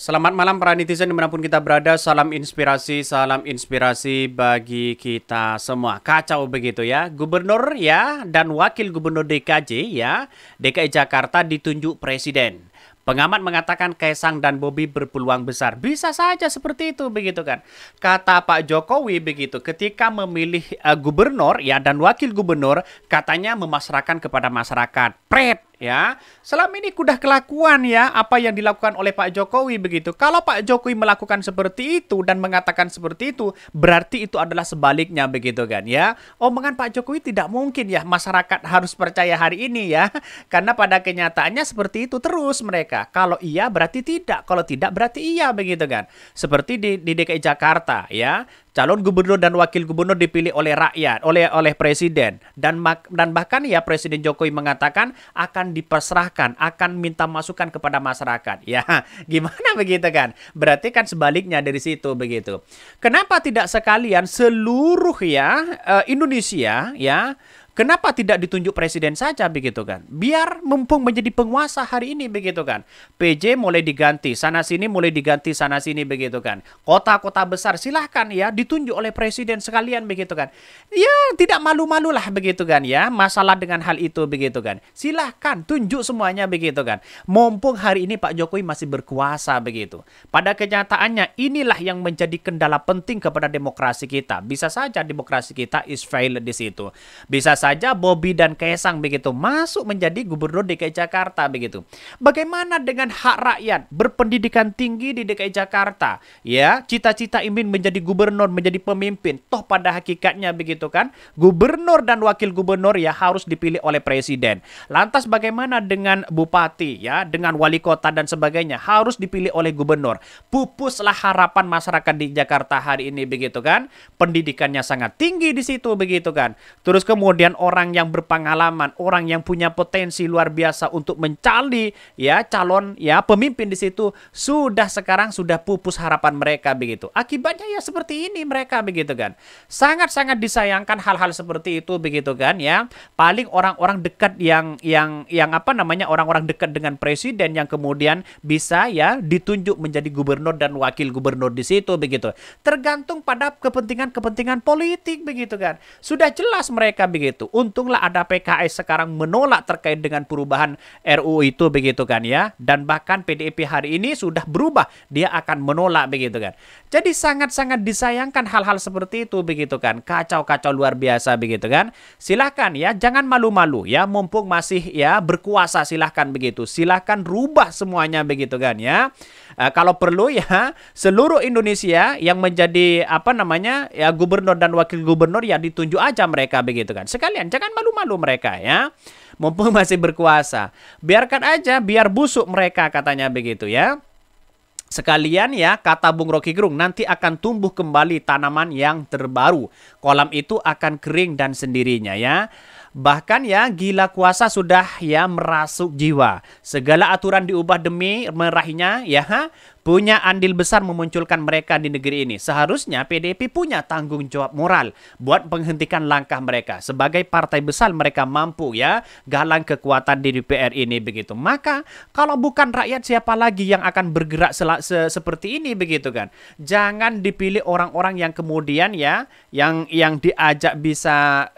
Selamat malam para netizen dimanapun kita berada. Salam inspirasi bagi kita semua. Kacau begitu ya. Gubernur ya dan wakil gubernur DKI Jakarta ditunjuk presiden. Pengamat mengatakan Kaisang dan Bobi berpeluang besar. Bisa saja seperti itu begitu kan. Kata Pak Jokowi begitu ketika memilih gubernur ya dan wakil gubernur, katanya memasrahkan kepada masyarakat. Pret ya. Selama ini kudah kelakuan ya apa yang dilakukan oleh Pak Jokowi begitu. Kalau Pak Jokowi melakukan seperti itu dan mengatakan seperti itu, berarti itu adalah sebaliknya begitu kan ya. Omongan Pak Jokowi tidak mungkin ya masyarakat harus percaya hari ini ya. Karena pada kenyataannya seperti itu terus mereka. Kalau iya berarti tidak, kalau tidak berarti iya begitu kan. Seperti di DKI Jakarta ya. Calon gubernur dan wakil gubernur dipilih oleh rakyat, oleh presiden dan bahkan ya Presiden Jokowi mengatakan akan dipasrahkan, akan minta masukan kepada masyarakat. Ya, gimana begitu kan? Berarti kan sebaliknya dari situ begitu. Kenapa tidak sekalian seluruh ya Indonesia ya? Kenapa tidak ditunjuk presiden saja begitu kan? Biar mumpung menjadi penguasa hari ini begitu kan. PJ mulai diganti, sana sini mulai diganti, sana sini begitu kan. Kota-kota besar silahkan ya ditunjuk oleh presiden sekalian begitu kan. Ya tidak malu-malu lah begitu kan ya. Masalah dengan hal itu begitu kan. Silahkan tunjuk semuanya begitu kan. Mumpung hari ini Pak Jokowi masih berkuasa begitu. Pada kenyataannya inilah yang menjadi kendala penting kepada demokrasi kita. Bisa saja demokrasi kita is fail di situ. Bisa saja Bobi dan Kaisang begitu masuk menjadi gubernur DKI Jakarta begitu. Bagaimana dengan hak rakyat berpendidikan tinggi di DKI Jakarta? Ya, cita-cita ingin menjadi gubernur, menjadi pemimpin. Toh pada hakikatnya begitu kan, gubernur dan wakil gubernur ya harus dipilih oleh presiden. Lantas bagaimana dengan bupati ya, dengan wali kota dan sebagainya harus dipilih oleh gubernur. Pupuslah harapan masyarakat di Jakarta hari ini begitu kan. Pendidikannya sangat tinggi di situ begitu kan. Terus kemudian orang yang berpengalaman, orang yang punya potensi luar biasa untuk mencari ya calon ya pemimpin di situ sekarang sudah pupus harapan mereka begitu. Akibatnya ya seperti ini mereka begitu kan. Sangat-sangat disayangkan hal-hal seperti itu begitu kan ya. Paling orang-orang dekat yang apa namanya orang-orang dekat dengan presiden yang kemudian bisa ya ditunjuk menjadi gubernur dan wakil gubernur di situ begitu. Tergantung pada kepentingan politik begitu kan. Sudah jelas mereka begitu. Untunglah ada PKS sekarang menolak terkait dengan perubahan RUU itu begitu kan ya. Dan bahkan PDIP hari ini sudah berubah. Dia akan menolak begitu kan. Jadi sangat-sangat disayangkan hal-hal seperti itu begitu kan. Kacau-kacau luar biasa begitu kan. Silahkan ya, jangan malu-malu ya. Mumpung masih ya berkuasa silahkan begitu. Silahkan rubah semuanya begitu kan ya. Kalau perlu ya seluruh Indonesia yang menjadi apa namanya ya gubernur dan wakil gubernur ya ditunjuk aja mereka begitu kan. Sekalian jangan malu-malu mereka ya. Mumpung masih berkuasa. Biarkan aja biar busuk mereka katanya begitu ya. Sekalian ya, kata Bung Rocky Gerung, nanti akan tumbuh kembali tanaman yang terbaru. Kolam itu akan kering dan sendirinya ya. Bahkan ya gila kuasa sudah ya merasuk jiwa. Segala aturan diubah demi meraihnya ya. Punya andil besar memunculkan mereka di negeri ini. Seharusnya PDIP punya tanggung jawab moral buat menghentikan langkah mereka. Sebagai partai besar mereka mampu ya galang kekuatan di DPR ini begitu. Maka kalau bukan rakyat siapa lagi yang akan bergerak seperti ini begitu kan. Jangan dipilih orang-orang yang kemudian ya yang diajak bisa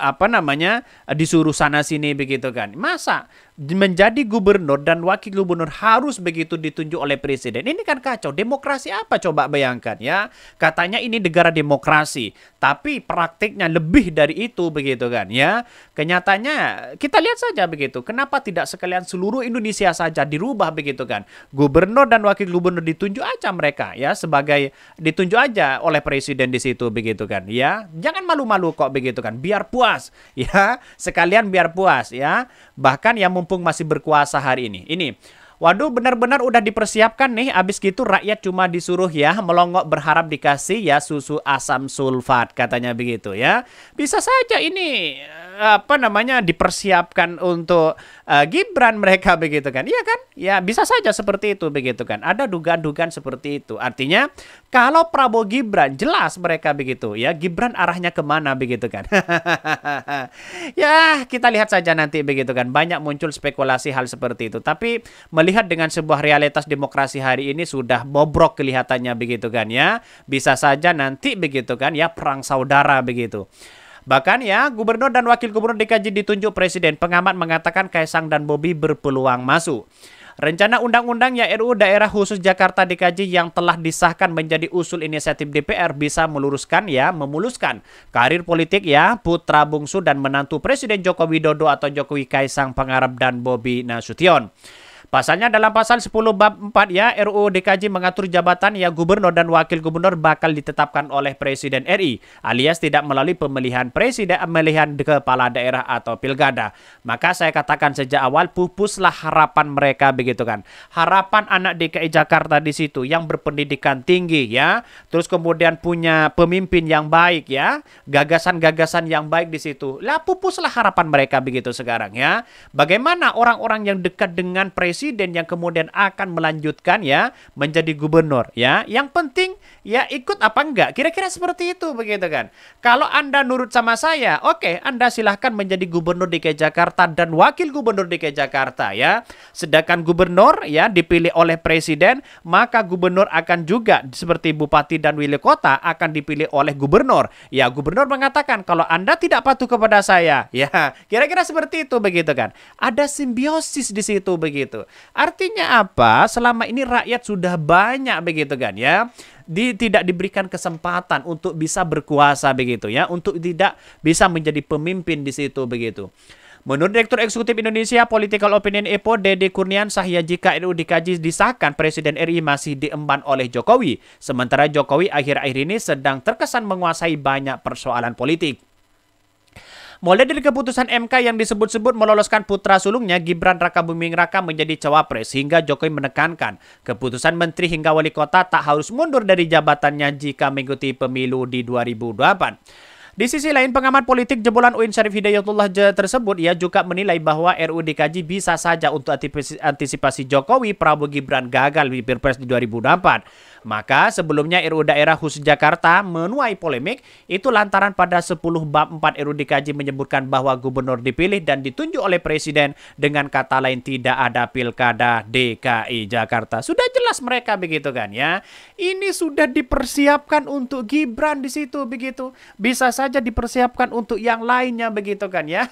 apa namanya disuruh sana sini begitu kan. Masa menjadi gubernur dan wakil gubernur harus begitu ditunjuk oleh presiden. Ini kan kacau. Demokrasi apa coba bayangkan ya. Katanya ini negara demokrasi. Tapi praktiknya lebih dari itu begitu kan ya. Kenyataannya kita lihat saja begitu. Kenapa tidak sekalian seluruh Indonesia saja dirubah begitu kan. Gubernur dan wakil gubernur ditunjuk aja mereka ya. Sebagai ditunjuk aja oleh presiden di situ begitu kan ya. Jangan malu-malu kok begitu kan. Biar puas ya. Sekalian biar puas ya. Bahkan yang mumpung masih berkuasa hari ini. Ini, waduh benar-benar udah dipersiapkan nih. Abis gitu rakyat cuma disuruh ya melongok berharap dikasih ya susu asam sulfat katanya begitu ya. Bisa saja ini apa namanya dipersiapkan untuk Gibran mereka begitu kan. Iya kan? Ya bisa saja seperti itu begitu kan. Ada dugaan-dugaan seperti itu. Artinya kalau Prabowo Gibran jelas mereka begitu ya. Gibran arahnya kemana begitu kan. Ya kita lihat saja nanti begitu kan. Banyak muncul spekulasi hal seperti itu. Tapi melihat melihat dengan sebuah realitas demokrasi hari ini sudah bobrok kelihatannya begitu kan ya. Bisa saja nanti begitu kan ya perang saudara begitu. Bahkan ya, gubernur dan wakil gubernur DKI ditunjuk presiden. Pengamat mengatakan Kaisang dan Bobi berpeluang masuk. Rencana undang-undang ya RUU Daerah Khusus Jakarta DKI yang telah disahkan menjadi usul inisiatif DPR bisa memuluskan karir politik ya putra bungsu dan menantu Presiden Joko Widodo atau Jokowi Kaisang Pangarep dan Bobi Nasution. Pasalnya dalam pasal 10 bab 4 ya RUU DKI mengatur jabatan ya gubernur dan wakil gubernur bakal ditetapkan oleh Presiden RI alias tidak melalui pemilihan kepala daerah atau pilkada. Maka saya katakan sejak awal pupuslah harapan mereka begitu kan. Harapan anak DKI Jakarta di situ yang berpendidikan tinggi ya. Terus kemudian punya pemimpin yang baik ya. Gagasan-gagasan yang baik di situ. Lah pupuslah harapan mereka begitu sekarang ya. Bagaimana orang-orang yang dekat dengan presiden yang kemudian akan melanjutkan ya menjadi gubernur ya. Yang penting ya ikut apa enggak. Kira-kira seperti itu begitu kan. Kalau Anda nurut sama saya, oke, Anda silahkan menjadi gubernur DKI Jakarta dan wakil gubernur DKI Jakarta ya. Sedangkan gubernur ya dipilih oleh presiden, maka gubernur akan juga seperti bupati dan wali kota akan dipilih oleh gubernur. Ya, gubernur mengatakan kalau Anda tidak patuh kepada saya, ya kira-kira seperti itu begitu kan. Ada simbiosis di situ begitu. Artinya apa? Selama ini rakyat sudah banyak begitu kan ya. Tidak diberikan kesempatan untuk bisa berkuasa begitu ya, untuk tidak bisa menjadi pemimpin di situ begitu. Menurut Direktur Eksekutif Indonesia Political Opinion EPO Dede Kurniansah ya jika RUU DKI disahkan Presiden RI masih diemban oleh Jokowi. Sementara Jokowi akhir-akhir ini sedang terkesan menguasai banyak persoalan politik. Mulai dari keputusan MK yang disebut-sebut meloloskan putra sulungnya Gibran Rakabuming Raka menjadi cawapres hingga Jokowi menekankan keputusan menteri hingga wali kota tak harus mundur dari jabatannya jika mengikuti pemilu di 2024. Di sisi lain, pengamat politik jebolan UIN Syarif Hidayatullah tersebut ia juga menilai bahwa RUU DKI bisa saja untuk antisipasi Jokowi Prabowo Gibran gagal di Pilpres di 2024. Maka sebelumnya RUU Daerah Khusus Jakarta menuai polemik itu lantaran pada 10 bab 4 RUU DKI menyebutkan bahwa gubernur dipilih dan ditunjuk oleh presiden, dengan kata lain tidak ada pilkada DKI Jakarta. Sudah jelas mereka begitu kan ya. Ini sudah dipersiapkan untuk Gibran di situ begitu. Bisa saja dipersiapkan untuk yang lainnya begitu kan ya.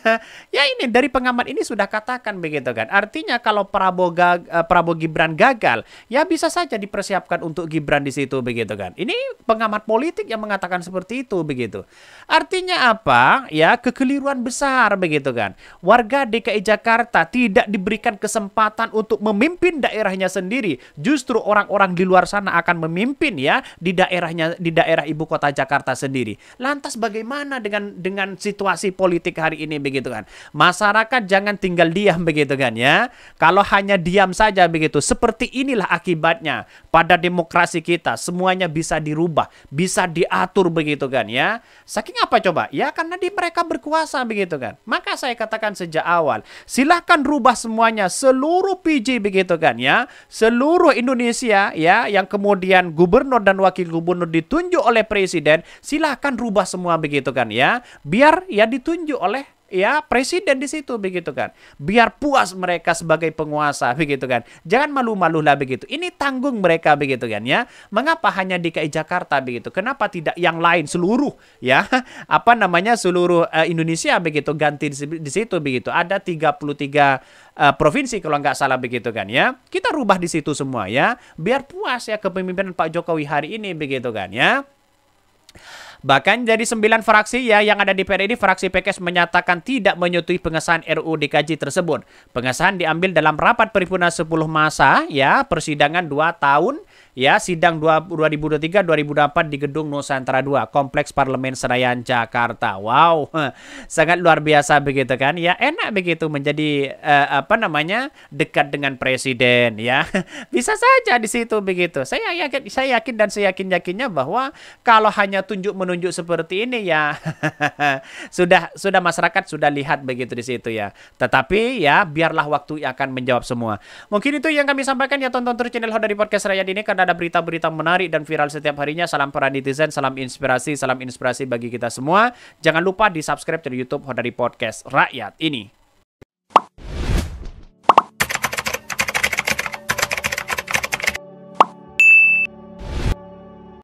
Ya ini dari pengamat ini sudah katakan begitu kan. Artinya kalau Prabowo Gibran gagal, ya bisa saja dipersiapkan untuk Gibran di situ begitu kan. Ini pengamat politik yang mengatakan seperti itu begitu. Artinya apa? Ya kekeliruan besar begitu kan. Warga DKI Jakarta tidak diberikan kesempatan untuk memimpin daerahnya sendiri. Justru orang-orang di luar sana akan memimpin ya di daerah ibu kota Jakarta sendiri. Lantas bagaimana dengan situasi politik hari ini begitu kan? Masyarakat jangan tinggal diam begitu kan ya. Kalau hanya diam saja begitu, seperti inilah akibatnya pada demokrasi kita. Semuanya bisa dirubah, bisa diatur begitu kan ya. Saking apa coba? Ya karena mereka berkuasa begitu kan. Maka saya katakan sejak awal, silahkan rubah semuanya, seluruh PJ begitu kan ya. Seluruh Indonesia ya yang kemudian gubernur dan wakil gubernur ditunjuk oleh presiden, silahkan rubah semua begitu kan ya. Biar ya ditunjuk oleh ya presiden di situ begitu kan. Biar puas mereka sebagai penguasa begitu kan. Jangan malu-malu lah begitu. Ini tanggung mereka begitu kan ya. Mengapa hanya DKI Jakarta begitu? Kenapa tidak yang lain seluruh ya? Seluruh Indonesia begitu ganti di situ begitu. Ada 33 provinsi kalau nggak salah begitu kan ya. Kita rubah di situ semua ya. Biar puas ya kepemimpinan Pak Jokowi hari ini begitu kan ya. Bahkan dari 9 fraksi ya yang ada di DPR ini, fraksi PKS menyatakan tidak menyetujui pengesahan RUU DKI tersebut. Pengesahan diambil dalam rapat paripurna 10 masa ya, persidangan 2 tahun ya, sidang 2023-2024 di Gedung Nusantara 2, Kompleks Parlemen Senayan, Jakarta. Wow, sangat luar biasa begitu kan ya. Enak begitu menjadi dekat dengan presiden ya. Bisa saja di situ begitu. Saya yakin dan saya yakinnya bahwa kalau hanya tunjuk-menunjuk seperti ini ya sudah masyarakat sudah lihat begitu di situ ya. Tetapi ya biarlah waktu yang akan menjawab semua. Mungkin itu yang kami sampaikan ya, tonton terus channel Hodari Podcast Rakyat ini karena ada berita-berita menarik dan viral setiap harinya. Salam para netizen, salam inspirasi bagi kita semua. Jangan lupa di subscribe di YouTube Hodari Podcast Rakyat ini.